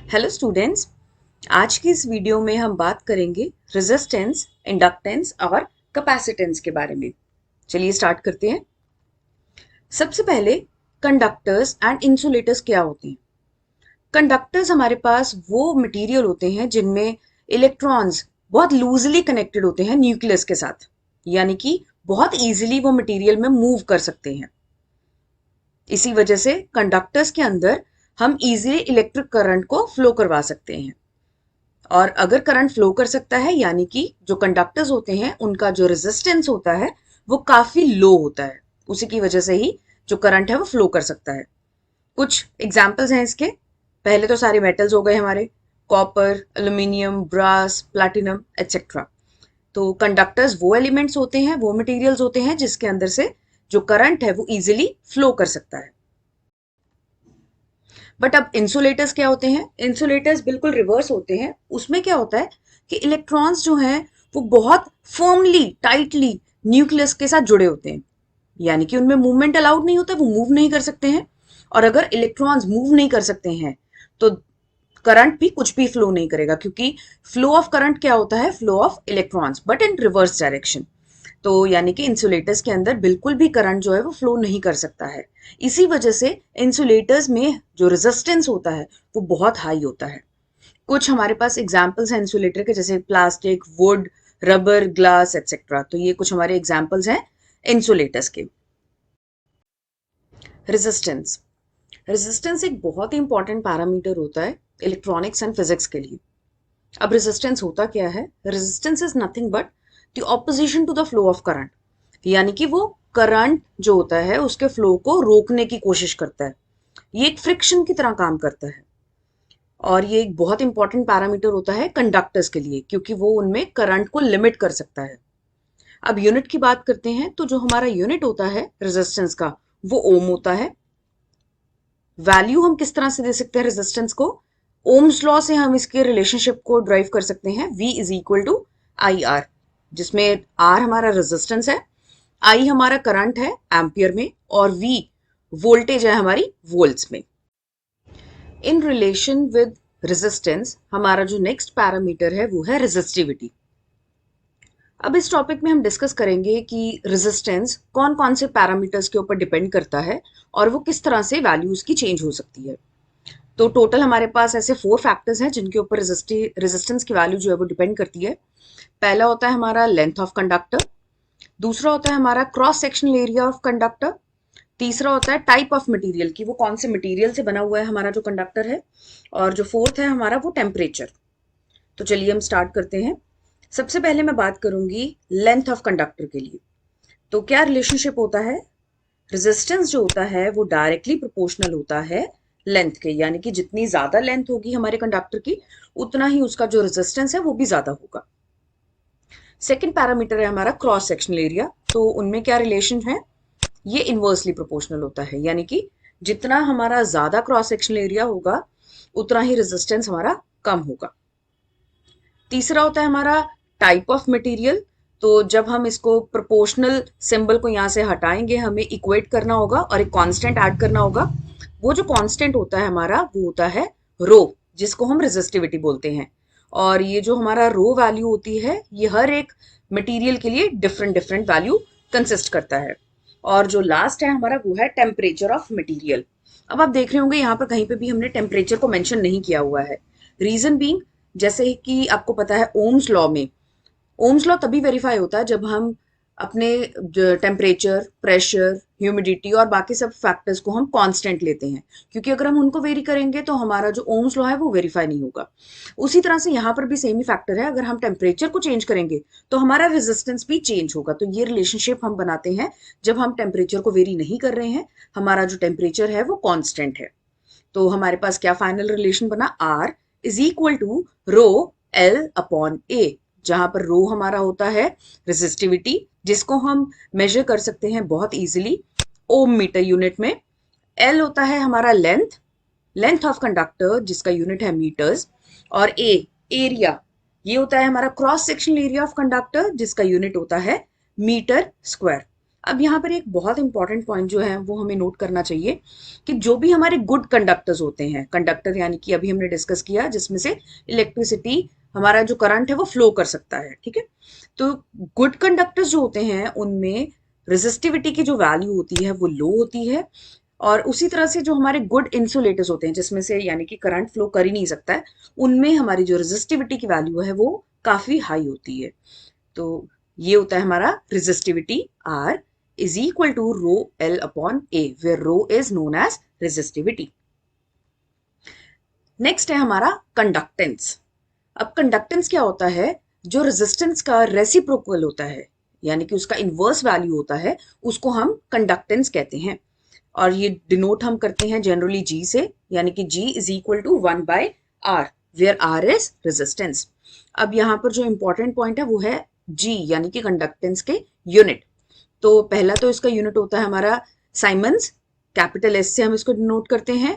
Hello students. आज की इस वीडियो में हम बात करेंगे रेजिस्टेंस, इंडक्टेंस और कैपेसिटेंस के बारे में। चलिए स्टार्ट करते हैं। सबसे पहले कंडक्टर्स एंड इंसुलेटर्स क्या होते हैं। कंडक्टर्स हमारे पास वो मटेरियल होते हैं जिनमें इलेक्ट्रॉन्स बहुत लूजली कनेक्टेड होते हैं न्यूक्लियस के साथ, यानी कि बहुत इजीली वो मटेरियल में मूव कर सकते हैं। इसी वजह से कंडक्टर्स के अंदर हम इजीली इलेक्ट्रिक करंट को फ्लो करवा सकते हैं। और अगर करंट फ्लो कर सकता है यानी कि जो कंडक्टर्स होते हैं उनका जो रेजिस्टेंस होता है वो काफी लो होता है, उसी की वजह से ही जो करंट है वो फ्लो कर सकता है। कुछ एग्जांपल्स हैं इसके। पहले तो सारे मेटल्स हो गए हमारे, copper, aluminium, brass, platinum etcetera. तो कंडक्टर्स वो एलिमेंट्स होते हैं, वो मटेरियल्स होते हैं जिसके अंदर से जो करंट है वो इजिली फ्लो कर सकता है। बट अब इंसुलेटर्स क्या होते हैं? इंसुलेटर्स बिल्कुल रिवर्स होते हैं। उसमें क्या होता है कि इलेक्ट्रॉन्स जो हैं वो बहुत फर्मली, टाइटली न्यूक्लियस के साथ जुड़े होते हैं, यानी कि उनमें मूवमेंट अलाउड नहीं होता, वो मूव नहीं कर सकते हैं। और अगर इलेक्ट्रॉन्स मूव नहीं कर सकते हैं तो करंट भी कुछ भी फ्लो नहीं करेगा, क्योंकि फ्लो ऑफ करंट क्या होता है? Flow of electrons but in reverse direction. तो यानी कि इंसुलेटर्स के अंदर बिल्कुल भी करंट जो है वो फ्लो नहीं कर सकता है। इसी वजह से इंसुलेटर्स में जो रेजिस्टेंस होता है वो बहुत हाई होता है। कुछ हमारे पास एग्जांपल्स हैं इंसुलेटर के, जैसे plastic, would, rubber, glass etcetera. तो ये कुछ हमारे एग्जांपल्स हैं इंसुलेटर्स के। रेजिस्टेंस रेजिस्टेंस एक बहुत ही इंपॉर्टेंट पैरामीटर होता है इलेक्ट्रॉनिक्स एंड फिजिक्स के लिए। अब रेजिस्टेंस होता क्या है? Resistance is nothing but the opposition to the flow of current, यानी कि वो करंट जो होता है उसके फ्लो को रोकने की कोशिश करता है। ये एक फ्रिक्शन की तरह काम करता है और ये एक बहुत इंपॉर्टेंट पैरामीटर होता है कंडक्टर्स के लिए, क्योंकि वो उनमें करंट को लिमिट कर सकता है। अब यूनिट की बात करते हैं तो जो हमारा यूनिट होता है रेजिस्टेंस का वो ओम होता है। वैल्यू हम किस तरह से दे सकते हैं रेजिस्टेंस को? ओम्स लॉ से हम इसके रिलेशनशिप को ड्राइव कर सकते हैं। V is equal to I R, जिसमें R हमारा रेजिस्टेंस है, I हमारा करंट है एम्पियर में, और V वोल्टेज है हमारी वोल्ट्स में। इन रिलेशन विद रेजिस्टेंस हमारा जो नेक्स्ट पैरामीटर है वो है रेजिस्टिविटी। अब इस टॉपिक में हम डिस्कस करेंगे कि रेजिस्टेंस कौन कौन से पैरामीटर्स के ऊपर डिपेंड करता है और वो किस तरह से वैल्यूज की चेंज हो सकती है। तो टोटल हमारे पास ऐसे 4 फैक्टर्स हैं जिनके ऊपर रेजिस्टेंस की वैल्यू जो है वो डिपेंड करती है। पहला होता है हमारा लेंथ ऑफ कंडक्टर, दूसरा होता है हमारा cross sectional area of conductor, तीसरा होता है टाइप ऑफ मटेरियल की वो कौन से मटेरियल से बना हुआ है हमारा जो कंडक्टर है, और जो फोर्थ है हमारा वो टेम्परेचर। तो चलिए हम स्टार्ट करते हैं। सबसे पहले मैं बात करूंगी लेंथ ऑफ कंडक्टर के लिए। तो क्या रिलेशनशिप होता है? रेजिस्टेंस जो होता है वो डायरेक्टली प्रोपोर्शनल होता है लेंथ के, यानी कि जितनी ज्यादा लेंथ होगी हमारे कंडक्टर की उतना ही उसका जो रेजिस्टेंस है वो भी ज्यादा होगा। सेकंड पैरामीटर है हमारा क्रॉस सेक्शनल एरिया। तो उनमें क्या रिलेशन है? ये इनवर्सली प्रोपोर्शनल होता है, यानी कि जितना हमारा ज्यादा क्रॉस सेक्शनल एरिया होगा उतना ही रेजिस्टेंस हमारा कम होगा। तीसरा होता है हमारा टाइप ऑफ मटेरियल। तो जब हम इसको प्रोपोर्शनल सिंबल को यहाँ से हटाएंगे हमें इक्वेट करना होगा और एक कांस्टेंट ऐड करना होगा। वो जो कांस्टेंट होता है हमारा वो होता है रो, जिसको हम रेजिस्टिविटी बोलते हैं। और ये जो हमारा रो वैल्यू होती है ये हर एक मटेरियल के लिए डिफरेंट डिफरेंट वैल्यू कंसिस्ट करता है। और जो लास्ट है हमारा वो है टेम्परेचर ऑफ मटेरियल। अब आप देख रहे होंगे यहाँ पर कहीं पे भी हमने टेम्परेचर को मेंशन नहीं किया हुआ है। रीजन बीइंग, जैसे कि आपको पता है ओम्स लॉ में, ओम्स लॉ तभी वेरीफाई होता है जब हम अपने टेम्परेचर, प्रेशर, ह्यूमिडिटी और बाकी सब फैक्टर्स को हम कांस्टेंट लेते हैं, क्योंकि अगर हम उनको वेरी करेंगे तो हमारा जो ओम्स लॉ है वो वेरीफाई नहीं होगा। उसी तरह से यहाँ पर भी सेम ही फैक्टर है, अगर हम टेम्परेचर को चेंज करेंगे तो हमारा रेजिस्टेंस भी चेंज होगा। तो ये रिलेशनशिप हम बनाते हैं जब हम टेम्परेचर को वेरी नहीं कर रहे हैं, हमारा जो टेम्परेचर है वो कॉन्स्टेंट है। तो हमारे पास क्या फाइनल रिलेशन बना? R is equal to rho L upon A, जहां पर रो हमारा होता है रेजिस्टिविटी, जिसको हम मेजर कर सकते हैं बहुत इजीली ओम मीटर यूनिट में। एल होता है हमारा लेंथ, लेंथ ऑफ कंडक्टर जिसका यूनिट है मीटर्स, और ए एरिया, ये होता है हमारा cross sectional area of conductor जिसका यूनिट होता है मीटर स्क्वायर। अब यहाँ पर एक बहुत इंपॉर्टेंट पॉइंट जो है वो हमें नोट करना चाहिए कि जो भी हमारे गुड कंडक्टर्स होते हैं, कंडक्टर यानी कि अभी हमने डिस्कस किया जिसमें से इलेक्ट्रिसिटी, हमारा जो करंट है वो फ्लो कर सकता है, ठीक है। तो गुड कंडक्टर्स जो होते हैं उनमें रेजिस्टिविटी की जो वैल्यू होती है वो लो होती है, और उसी तरह से जो हमारे गुड इंसुलेटर्स होते हैं जिसमें से यानी कि करंट फ्लो कर ही नहीं सकता है, उनमें हमारी जो रेजिस्टिविटी की वैल्यू है वो काफी हाई होती है। तो ये होता है हमारा resistivity R is equal to rho L upon A, where rho is known as resistivity. Next है हमारा कंडक्टेंस। अब कंडक्टेंस क्या होता है? जो रेजिस्टेंस का रेसिप्रोकल होता है यानी कि उसका इनवर्स वैल्यू होता है, उसको हम कंडक्टेंस कहते हैं, और ये डिनोट हम करते हैं जनरली G से, यानी कि G is equal to 1 by R, where R is resistance. अब यहाँ पर जो इंपॉर्टेंट पॉइंट है वो है G यानी कि कंडक्टेंस के यूनिट। तो पहला तो इसका यूनिट होता है हमारा साइमंस, कैपिटल एस से हम इसको डिनोट करते हैं।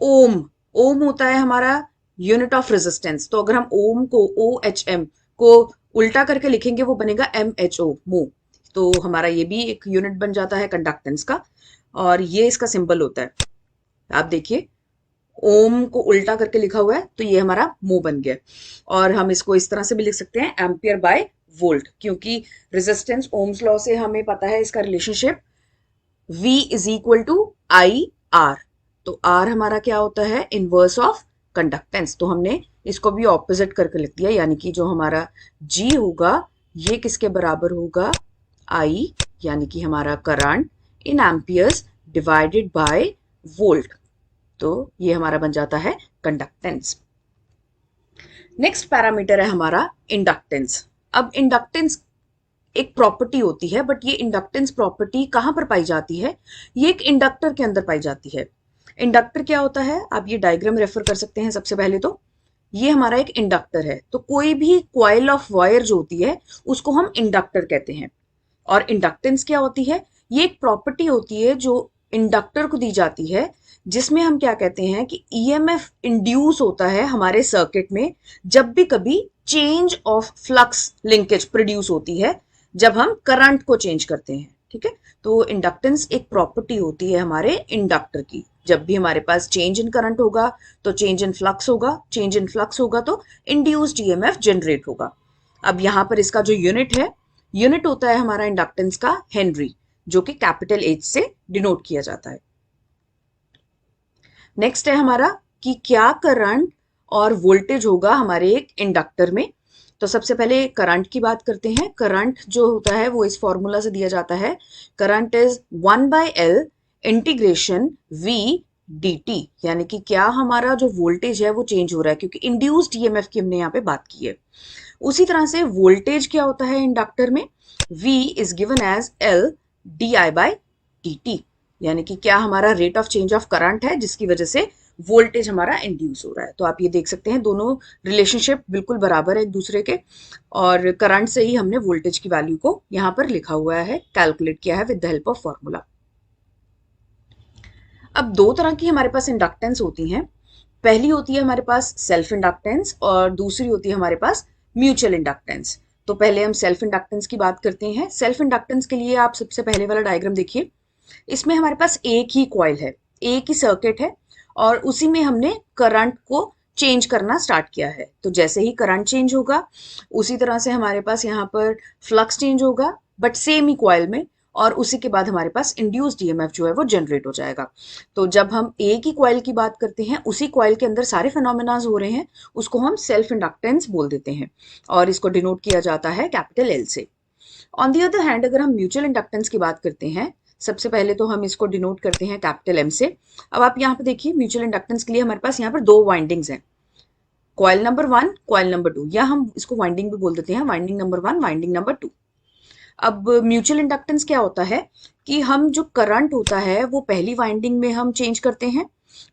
ओम, ओम होता है हमारा यूनिट ऑफ रेजिस्टेंस। तो अगर हम ओम को OHM को उल्टा करके लिखेंगे वो बनेगा MHO, मो। तो हमारा ये भी एक यूनिट बन जाता है कंडक्टेंस का, और ये इसका सिंबल होता है। आप देखिए ओम को उल्टा करके लिखा हुआ है तो ये हमारा मो बन गया। और हम इसको इस तरह से भी लिख सकते हैं एम्पियर बाय वोल्ट, क्योंकि रेजिस्टेंस ओम्स लॉ से हमें पता है इसका relationship V is equal to I R. तो R हमारा क्या होता है? Inverse of conductance. तो हमने इसको भी ऑपोजिट करके लिख दिया, यानी कि जो हमारा G होगा ये किसके बराबर होगा? I, यानी कि हमारा current in amperes divided by volt. तो ये हमारा बन जाता है कंडक्टेंस। नेक्स्ट पैरामीटर है हमारा इंडक्टेंस। अब इंडक्टेंस एक प्रॉपर्टी होती है, बट ये इंडक्टेंस प्रॉपर्टी कहां पर पाई जाती है? ये एक इंडक्टर के अंदर पाई जाती है। इंडक्टर क्या होता है? आप ये डायग्राम रेफर कर सकते हैं। सबसे पहले तो ये हमारा एक इंडक्टर है, तो कोई भी कॉइल ऑफ वायर जो होती है उसको हम इंडक्टर कहते हैं। और इंडक्टेंस क्या होती है? ये एक प्रॉपर्टी होती है जो इंडक्टर को दी जाती है, जिसमें हम क्या कहते हैं कि ईएमएफ इंड्यूस होता है हमारे सर्किट में जब भी कभी change of flux linkage produce होती है, जब हम करंट को चेंज करते हैं, ठीक है। तो इंडक्टेंस एक प्रॉपर्टी होती है हमारे इंडक्टर की। जब भी हमारे पास चेंज इन करंट होगा तो चेंज इन फ्लक्स होगा, चेंज इन फ्लक्स होगा तो इंड्यूस्ड ईएमएफ जनरेट होगा। अब यहां पर इसका जो यूनिट है, यूनिट होता है हमारा इंडक्टेंस का हेनरी, जो कि कैपिटल H से डिनोट किया जाता है। नेक्स्ट है हमारा कि क्या करंट और वोल्टेज होगा हमारे एक इंडक्टर में। तो सबसे पहले करंट की बात करते हैं। करंट जो होता है वो इस फॉर्मूला से दिया जाता है, current is 1 by L integration V dt, यानी कि क्या हमारा जो वोल्टेज है वो चेंज हो रहा है, क्योंकि इंड्यूस्ड ईएमएफ की हमने यहाँ पे बात की है। उसी तरह से वोल्टेज क्या होता है इंडक्टर में? V is given as L di by dt, यानी कि क्या हमारा rate of change of current है जिसकी वजह से वोल्टेज हमारा इंड्यूस हो रहा है। तो आप ये देख सकते हैं दोनों रिलेशनशिप बिल्कुल बराबर है एक दूसरे के, और करंट से ही हमने वोल्टेज की वैल्यू को यहाँ पर लिखा हुआ है, कैलकुलेट किया है with the help of formula. अब दो तरह की हमारे पास इंडक्टेंस होती हैं। पहली होती है हमारे पास सेल्फ इंडक्टेंस और दूसरी होती है हमारे पास म्यूचुअल इंडक्टेंस। तो पहले हम सेल्फ इंडक्टेंस की बात करते हैं। सेल्फ इंडक्टेंस के लिए आप सबसे पहले वाला डायग्राम देखिए। इसमें हमारे पास एक ही कॉइल है, एक ही सर्किट है, और उसी में हमने करंट को चेंज करना स्टार्ट किया है। तो जैसे ही करंट चेंज होगा उसी तरह से हमारे पास यहाँ पर फ्लक्स चेंज होगा, बट सेम ही कॉइल में, और उसी के बाद हमारे पास इंड्यूस्ड ईएमएफ जो है वो जनरेट हो जाएगा। तो जब हम एक ही कॉइल की बात करते हैं, उसी कॉइल के अंदर सारे फिनोमेनाज हो रहे हैं, उसको हम सेल्फ इंडक्टेंस बोल देते हैं, और इसको डिनोट किया जाता है कैपिटल L से। ऑन दी अदर हैंड अगर हम म्यूचुअल इंडक्टेंस की बात करते हैं, सबसे पहले तो हम इसको डिनोट करते हैं कैपिटल M से। अब आप यहाँ पे देखिए म्यूचुअल इंडक्टेंस के लिए हमारे पास यहाँ पर दो वाइंडिंग्स हैं, कॉइल नंबर 1, कॉइल नंबर 2, या हम इसको वाइंडिंग भी बोल देते हैं, वाइंडिंग नंबर 1, वाइंडिंग नंबर 2। अब म्यूचुअल इंडक्टेंस क्या होता है कि हम जो करंट होता है वो पहली वाइंडिंग में हम चेंज करते हैं,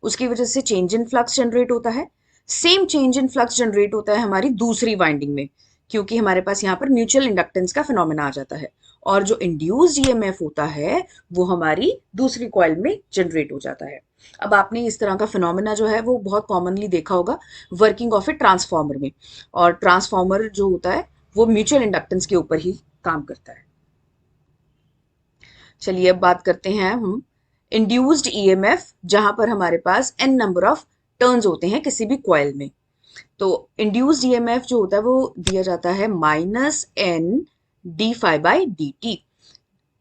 उसकी वजह से चेंज इन फ्लक्स जनरेट होता है। Same change in flux generate होता है हमारी दूसरी वाइंडिंग में, क्योंकि हमारे पास यहाँ पर म्यूचुअल इंडक्टेंस का फिनोमेना आ जाता है, और जो इंड्यूस्ड ईएमएफ होता है वो हमारी दूसरी कॉइल में जनरेट हो जाता है। अब आपने इस तरह का फिनोमेना जो है वो बहुत कॉमनली देखा होगा वर्किंग ऑफ ए ट्रांसफार्मर में, और ट्रांसफार्मर जो होता है वो म्यूचुअल इंडक्टेंस के ऊपर ही काम करता है। चलिए अब बात करते हैं हम इंड्यूस्ड ईएमएफ, जहां पर हमारे पास एन नंबर ऑफ टर्न्स होते हैं किसी भी कॉइल में। तो इंड्यूस्ड ईएमएफ जो होता है वो दिया जाता है -N dφ/dt।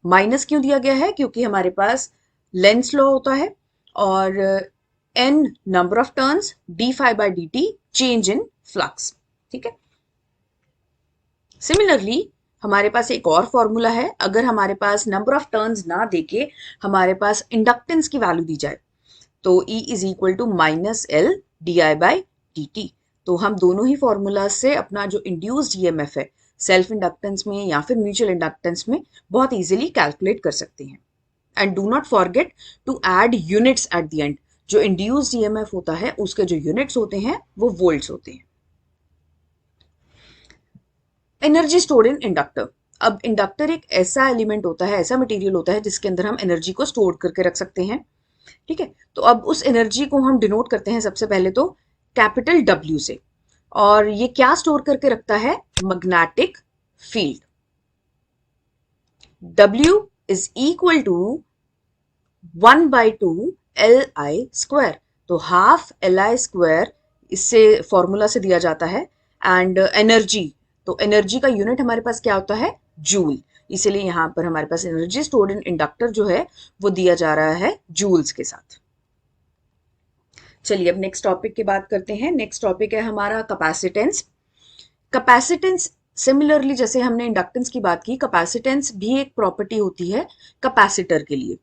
माइनस क्यों दिया गया है? क्योंकि हमारे पास लेंस लॉ होता है और N number of turns, dφ/dt change in flux. ठीक है। सिमिलरली हमारे पास एक और फॉर्मूला है, अगर हमारे पास नंबर ऑफ टर्न्स ना देके हमारे पास इंडक्टेंस की वैल्यू दी जाए तो E is equal to -L/di/dt। तो हम दोनों ही फॉर्मूला से अपना जो इंड्यूस्ड ईएमएफ है सेल्फ इंडक्टेंस में या फिर म्यूचुअल इंडक्टेंस में बहुत इजीली कैलकुलेट कर सकते हैं। And do not forget to add units at the end. जो इंड्यूस्ड ईएमएफ होता है उसके जो यूनिट्स होते हैं वो वोल्ट्स होते हैं। Energy stored in inductor. अब इंडक्टर एक ऐसा एलिमेंट होता है, ऐसा मटेरियल होता है जिसके अंदर हम एनर्जी को स्टोर करके रख सकते हैं। ठीक है। तो अब उस एनर्जी को हम डिनोट करते हैं सबसे पहले तो कैपिटल W से। और ये क्या स्टोर करके रखता है? Magnetic field. W is equal to 1/2 Li²। तो हाफ Li² इससे फॉर्मूला से दिया जाता है। एंड एनर्जी, तो एनर्जी का यूनिट हमारे पास क्या होता है? जूल। इसीलिए यहां पर हमारे पास एनर्जी स्टोर्ड इन इंडक्टर जो है वो दिया जा रहा है जूल्स के साथ। चलिए अब नेक्स्ट टॉपिक की बात करते हैं। नेक्स्ट टॉपिक है हमारा कैपेसिटेंस। कैपेसिटेंस सिमिलरली जैसे हमने इंडक्टेंस की बात की, कैपेसिटेंस भी एक प्रॉपर्टी होती है कैपेसिटर के लिए।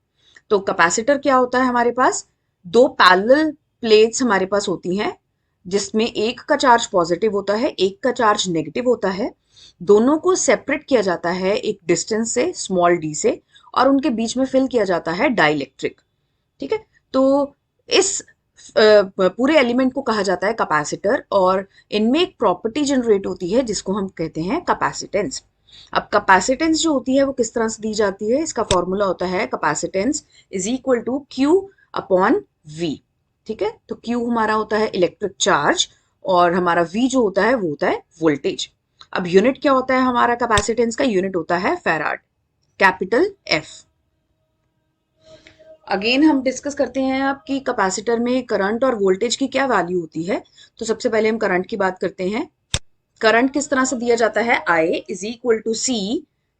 तो कैपेसिटर क्या होता है? हमारे पास दो पैरेलल प्लेट्स हमारे पास होती हैं जिसमें एक का चार्ज पॉजिटिव होता है, एक का चार्ज नेगेटिव होता है। दोनों को सेपरेट किया जाता है एक डिस्टेंस से, स्मॉल डी से, और उनके बीच में फिल किया जाता है डाइलेक्ट्रिक। ठीक है। तो इस पूरे एलिमेंट को कहा जाता है कैपेसिटर और इनमें एक प्रॉपर्टी जनरेट होती है जिसको हम कहते हैं कैपेसिटेंस। अब कैपेसिटेंस जो होती है वो किस तरह से दी जाती है? इसका फॉर्मूला होता है capacitance is equal to Q/V। ठीक है। तो Q हमारा होता है इलेक्ट्रिक चार्ज और हमारा V जो होता है वो होता है वोल्टेज। अब यूनिट क्या होता है हमारा कैपेसिटेंस का? यूनिट होता है फैराड, कैपिटल F। अगेन हम डिस्कस करते हैं अब कि कैपेसिटर में करंट और वोल्टेज की क्या वैल्यू होती है। तो सबसे पहले हम करंट की बात करते हैं। करंट किस तरह से दिया जाता है? I is equal to C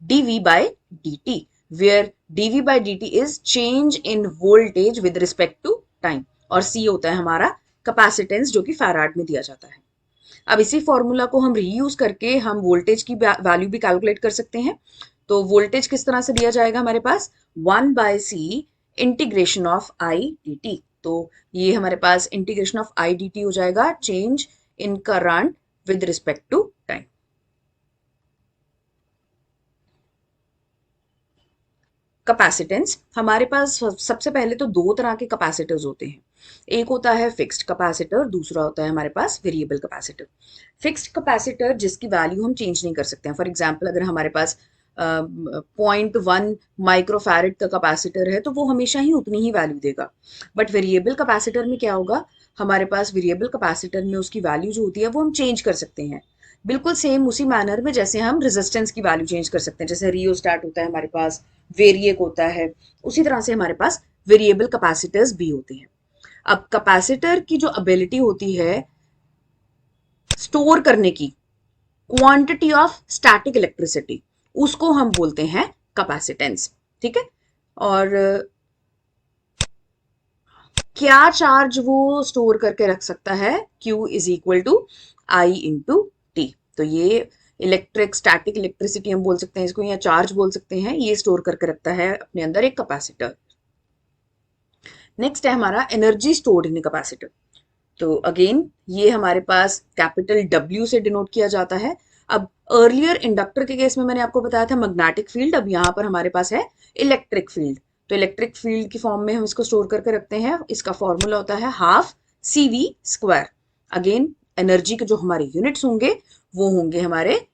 dV/dt, where dV/dt is change in voltage with respect to time, और C होता है हमारा कैपेसिटेंस जो कि फैराड में दिया जाता है। अब इसी फॉर्मूला को हम रीयूज करके हम वोल्टेज की वैल्यू भी कैलकुलेट कर सकते हैं। तो वोल्टेज किस तरह से दिया जाएगा हमारे पास? 1/C integration of I/dt। तो ये हमारे पास इंटीग्रेशन ऑफ I/dt हो जाएगा, change in current with respect to time. Capacitance हमारे पास सबसे पहले तो दो तरह के कैपेसिटर्स होते हैं। एक होता है फिक्स्ड कैपेसिटर, दूसरा होता है हमारे पास वेरिएबल कैपेसिटर। फिक्स्ड कैपेसिटर जिसकी वैल्यू हम चेंज नहीं कर सकते हैं। फॉर एग्जांपल अगर हमारे पास 0.1 माइक्रोफैरेड का कैपेसिटर है तो वो हमेशा ही उतनी ही वैल्यू देगा। बट वेरिएबल कैपेसिटर में क्या होगा? हमारे पास वेरिएबल कैपेसिटर में उसकी वैल्यू जो होती है वो हम चेंज कर सकते हैं, बिल्कुल सेम उसी मैनर में जैसे हम रेजिस्टेंस की वैल्यू चेंज कर सकते हैं। जैसे रियोस्टैट होता है हमारे पास, वेरिएक होता है, उसी तरह से हमारे पास वेरिएबल कैपेसिटर्स भी होते हैं। अब कैपेसिटर की जो एबिलिटी होती है स्टोर करने की क्वांटिटी ऑफ स्टैटिक इलेक्ट्रिसिटी, उसको हम बोलते हैं कैपेसिटेंस। ठीक है। और क्या चार्ज वो स्टोर करके रख सकता है? Q is equal to I/T। तो ये इलेक्ट्रिक स्टैटिक इलेक्ट्रिसिटी हम बोल सकते हैं इसको, या चार्ज बोल सकते हैं, ये स्टोर करके रखता है अपने अंदर एक कैपेसिटर। नेक्स्ट है हमारा एनर्जी स्टोर्ड इन कैपेसिटर। तो अगेन ये हमारे पास कैपिटल W से डिनोट किया जाता है। अब अर्लियर इंडक्टर के केस में मैंने आपको बताया था मैग्नेटिक फील्ड, अब यहाँ पर हमारे पास है इलेक्ट्रिक फील्ड। तो इलेक्ट्रिक फील्ड की फॉर्म में हम इसको स्टोर करके रखते हैं। इसका फॉर्मूला होता है हाफ CV²। अगेन एनर्जी के जो हमारे यूनिट्स होंगे वो होंगे हमारे